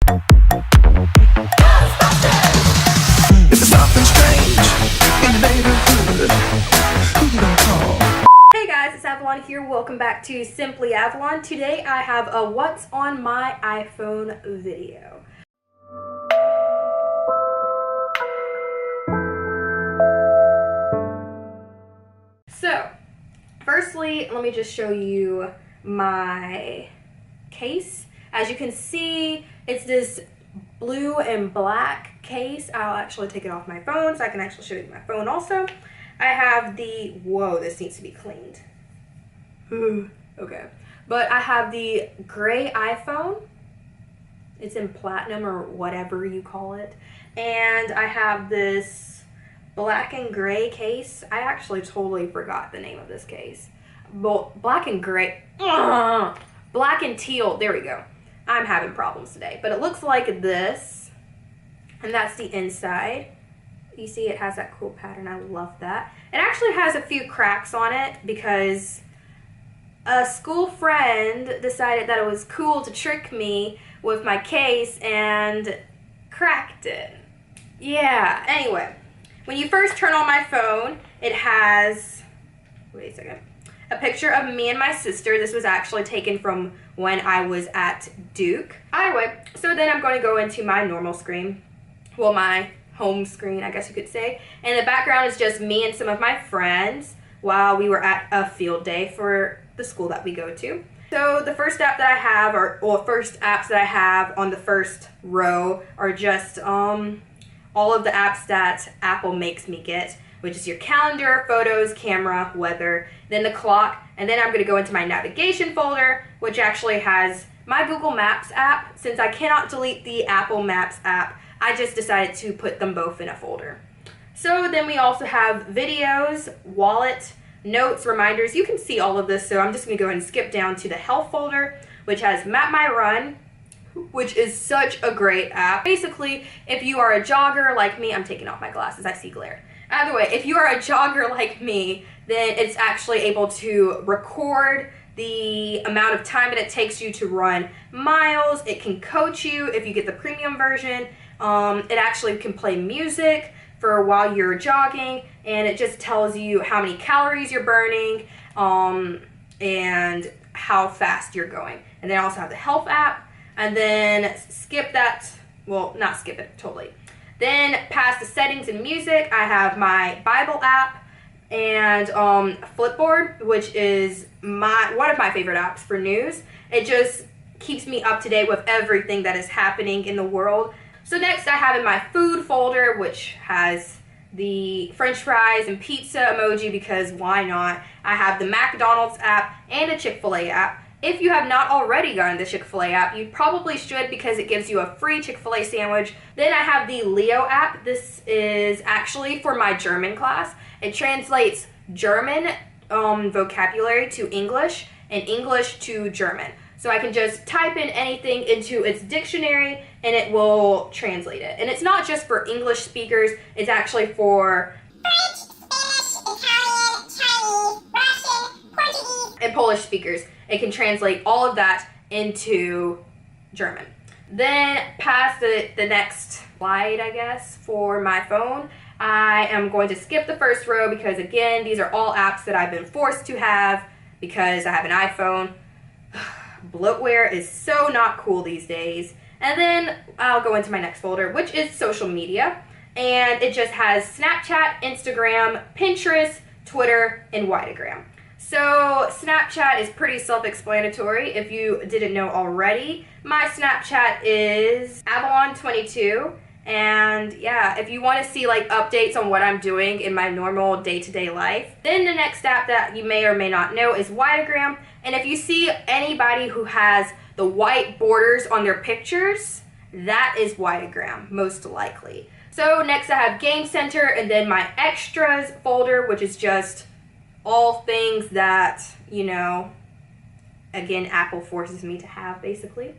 If there's something strange in the neighborhood, who you gonna call? Hey guys, it's Avalon here. Welcome back to Simply Avalon. Today I have a What's on My iPhone video. So, firstly, let me just show you my case. As you can see, it's this blue and black case. I'll actually take it off my phone so I can actually show you my phone also. I have the, whoa, this needs to be cleaned. Okay. But I have the gray iPhone. It's in platinum or whatever you call it. And I have this black and gray case. I actually totally forgot the name of this case. Black and gray. Black and teal. There we go. I'm having problems today. But it looks like this. And that's the inside. You see it has that cool pattern. I love that. It actually has a few cracks on it because a school friend decided that it was cool to trick me with my case and cracked it. Yeah, anyway. When you first turn on my phone, it has, wait a second, a picture of me and my sister. This was actually taken from when I was at Duke. Anyway, so then I'm going to go into my normal screen. Well, my home screen, I guess you could say. And the background is just me and some of my friends while we were at a field day for the school that we go to. So the first app that I have, or first apps that I have on the first row are just all of the apps that Apple makes me get, which is your calendar, photos, camera, weather, then the clock, and then I'm going to go into my navigation folder, which actually has my Google Maps app. Since I cannot delete the Apple Maps app, I just decided to put them both in a folder. So then we also have videos, wallet, notes, reminders. You can see all of this, so I'm just going to go ahead and skip down to the health folder, which has Map My Run, which is such a great app. Basically, if you are a jogger like me, I'm taking off my glasses, I see glare. Either way, if you are a jogger like me, then it's actually able to record the amount of time that it takes you to run miles. It can coach you if you get the premium version. It actually can play music for while you're jogging, and it just tells you how many calories you're burning and how fast you're going. And then I also have the health app. And then skip that, well, not skip it, totally. Then past the settings and music, I have my Bible app and Flipboard, which is one of my favorite apps for news. It just keeps me up to date with everything that is happening in the world. So next I have in my food folder, which has the French fries and pizza emoji because why not? I have the McDonald's app and the Chick-fil-A app. If you have not already gotten the Chick-fil-A app, you probably should because it gives you a free Chick-fil-A sandwich. Then I have the Leo app. This is actually for my German class. It translates German vocabulary to English and English to German. So I can just type in anything into its dictionary and it will translate it. And it's not just for English speakers, it's actually for French, Spanish, Italian, Chinese, Russian, Portuguese, and Polish speakers. It can translate all of that into German. Then past the next slide, I guess, for my phone, I am going to skip the first row because, again, these are all apps that I've been forced to have because I have an iPhone. Bloatware is so not cool these days. And then I'll go into my next folder, which is social media. And it just has Snapchat, Instagram, Pinterest, Twitter, and Widegram. So Snapchat is pretty self-explanatory if you didn't know already. My Snapchat is Avalon22. And yeah, if you want to see like updates on what I'm doing in my normal day-to-day life. Then the next app that you may or may not know is Widegram. And if you see anybody who has the white borders on their pictures, that is Widegram, most likely. So next I have Game Center and then my extras folder, which is just all things that, you know, again, Apple forces me to have, basically.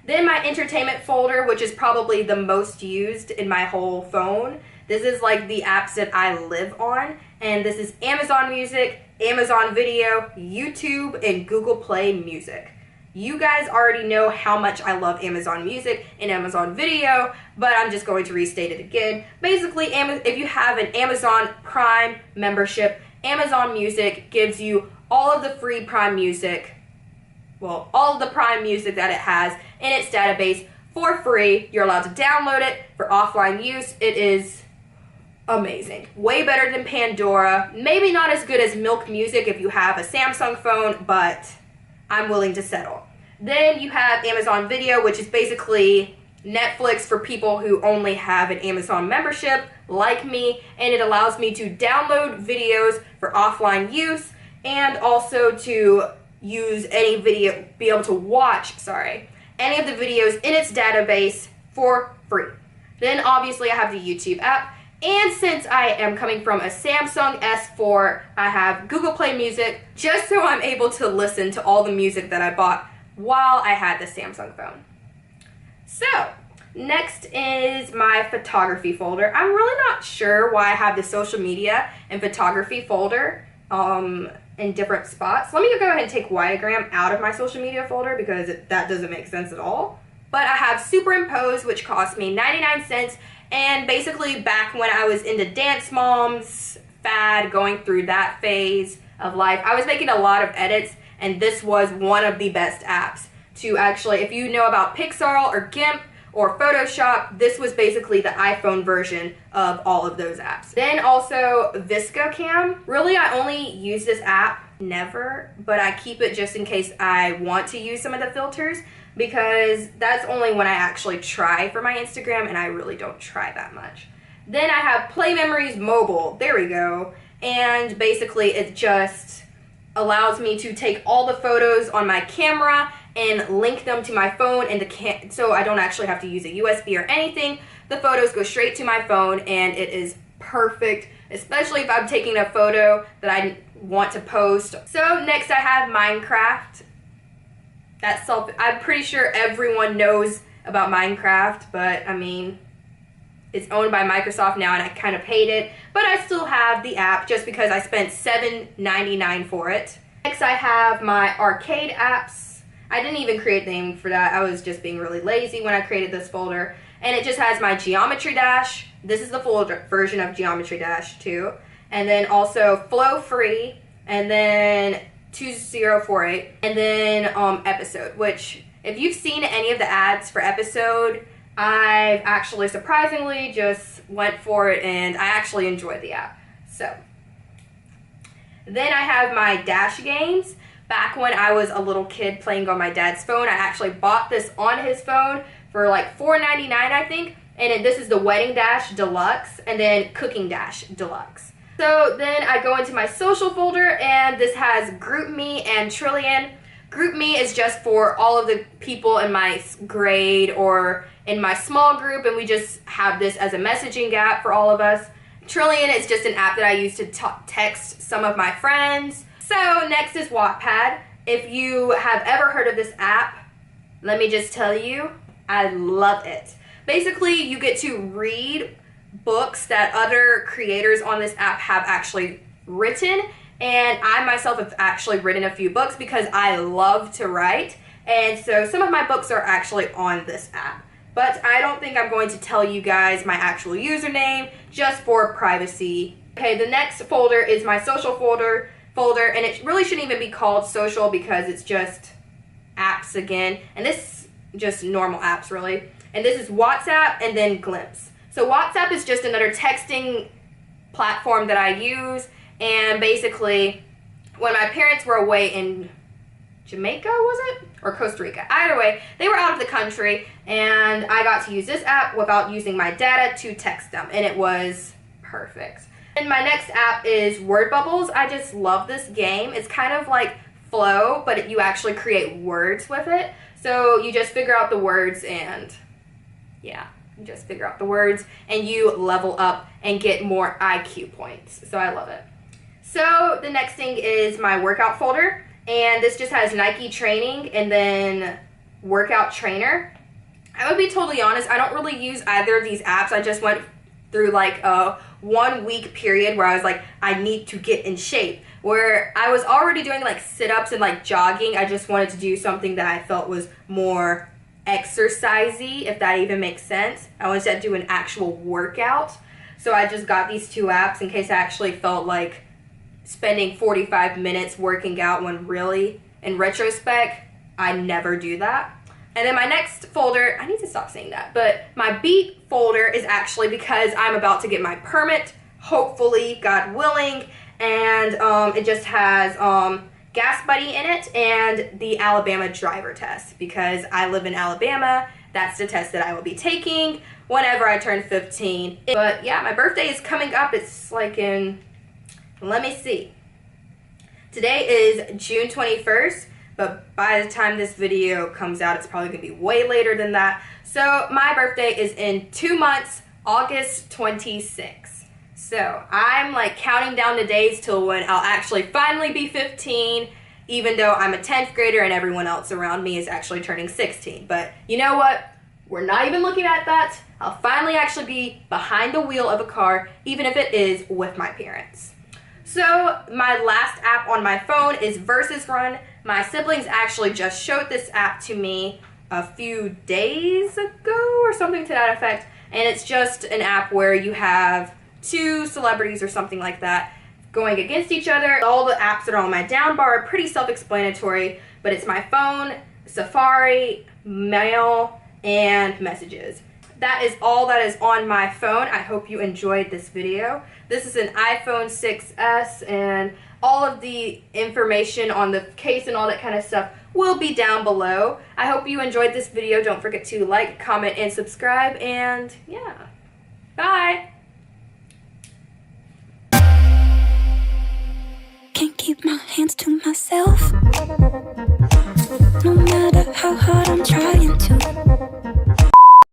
Then my entertainment folder, which is probably the most used in my whole phone. This is like the apps that I live on. And this is Amazon Music, Amazon Video, YouTube, and Google Play Music. You guys already know how much I love Amazon Music and Amazon Video, but I'm just going to restate it again. Basically, if you have an Amazon Prime membership, Amazon Music gives you all of the free Prime Music, well, all of the Prime Music that it has in its database for free. You're allowed to download it for offline use. It is amazing. Way better than Pandora. Maybe not as good as Milk Music if you have a Samsung phone, but I'm willing to settle. Then you have Amazon Video, which is basically Netflix for people who only have an Amazon membership, like me, and it allows me to download videos for offline use and also to use any video, be able to watch, any of the videos in its database for free. Then obviously I have the YouTube app, and since I am coming from a Samsung S4, I have Google Play Music, just so I'm able to listen to all the music that I bought while I had the Samsung phone. So, next is my photography folder. I'm really not sure why I have the social media and photography folder in different spots. Let me go ahead and take Widegram out of my social media folder because that doesn't make sense at all. But I have Superimpose, which cost me 99 cents. And basically back when I was into Dance Moms fad, going through that phase of life, I was making a lot of edits, and this was one of the best apps to actually, if you know about Pixar or GIMP or Photoshop, this was basically the iPhone version of all of those apps. Then also ViscoCam. Really, I only use this app never, but I keep it just in case I want to use some of the filters, because that's only when I actually try for my Instagram, and I really don't try that much. Then I have Play Memories Mobile. There we go. And basically it just allows me to take all the photos on my camera and link them to my phone, and so I don't actually have to use a USB or anything. The photos go straight to my phone, and it is perfect, especially if I'm taking a photo that I want to post. So next I have Minecraft. I'm pretty sure everyone knows about Minecraft, but I mean, it's owned by Microsoft now, and I kind of hate it, but I still have the app just because I spent $7.99 for it. Next I have my arcade apps. I didn't even create the name for that. I was just being really lazy when I created this folder. And it just has my Geometry Dash. This is the full version of Geometry Dash too. And then also Flow Free, and then 2048, and then Episode, which if you've seen any of the ads for Episode, I've actually surprisingly just went for it, and I actually enjoy the app. So then I have my Dash games. Back when I was a little kid playing on my dad's phone, I actually bought this on his phone for like $4.99, I think. And this is the Wedding Dash Deluxe, and then Cooking Dash Deluxe. So then I go into my social folder, and this has GroupMe and Trillian. GroupMe is just for all of the people in my grade or in my small group, and we just have this as a messaging app for all of us. Trillian is just an app that I use to text some of my friends. So next is Wattpad. If you have ever heard of this app, let me just tell you, I love it. Basically, you get to read books that other creators on this app have actually written, and I myself have actually written a few books because I love to write, and so some of my books are actually on this app. But I don't think I'm going to tell you guys my actual username just for privacy. Okay, the next folder is my social folder, and it really shouldn't even be called social because it's just apps again, and this just normal apps really. And this is WhatsApp and then Glimpse. So WhatsApp is just another texting platform that I use, and basically when my parents were away in Jamaica, was it? Or Costa Rica. Either way, they were out of the country, and I got to use this app without using my data to text them, and it was perfect. And my next app is Word Bubbles. I just love this game. It's kind of like Flow, but you actually create words with it. So you just figure out the words, and yeah, you just figure out the words, and you level up and get more IQ points. So I love it. So the next thing is my workout folder, and this just has Nike Training and then Workout Trainer. I would be totally honest, I don't really use either of these apps. I just went through like a 1 week period where I was like, I need to get in shape. Where I was already doing like sit-ups and like jogging. I just wanted to do something that I felt was more exercisey, if that even makes sense. I wanted to do an actual workout. So I just got these 2 apps in case I actually felt like spending 45 minutes working out, when really, in retrospect, I never do that. And then my next folder, I need to stop saying that, but my beat folder is actually because I'm about to get my permit, hopefully, God willing, and it just has Gas Buddy in it and the Alabama driver test, because I live in Alabama. That's the test that I will be taking whenever I turn 15. But yeah, my birthday is coming up. It's like in, let me see. Today is June 21st, but by the time this video comes out, it's probably going to be way later than that. So my birthday is in 2 months, August 26th. So I'm like counting down the days till when I'll actually finally be 15, even though I'm a 10th grader and everyone else around me is actually turning 16. But you know what? We're not even looking at that. I'll finally actually be behind the wheel of a car, even if it is with my parents. So my last app on my phone is Versus Run. My siblings actually just showed this app to me a few days ago or something to that effect. And it's just an app where you have 2 celebrities or something like that going against each other. All the apps that are on my down bar are pretty self-explanatory, but it's my phone, Safari, Mail, and Messages. That is all that is on my phone. I hope you enjoyed this video. This is an iPhone 6s, and all of the information on the case and all that kind of stuff will be down below. I hope you enjoyed this video. Don't forget to like, comment, and subscribe, and yeah, bye! Can't keep my hands to myself, no matter how hard I'm trying to.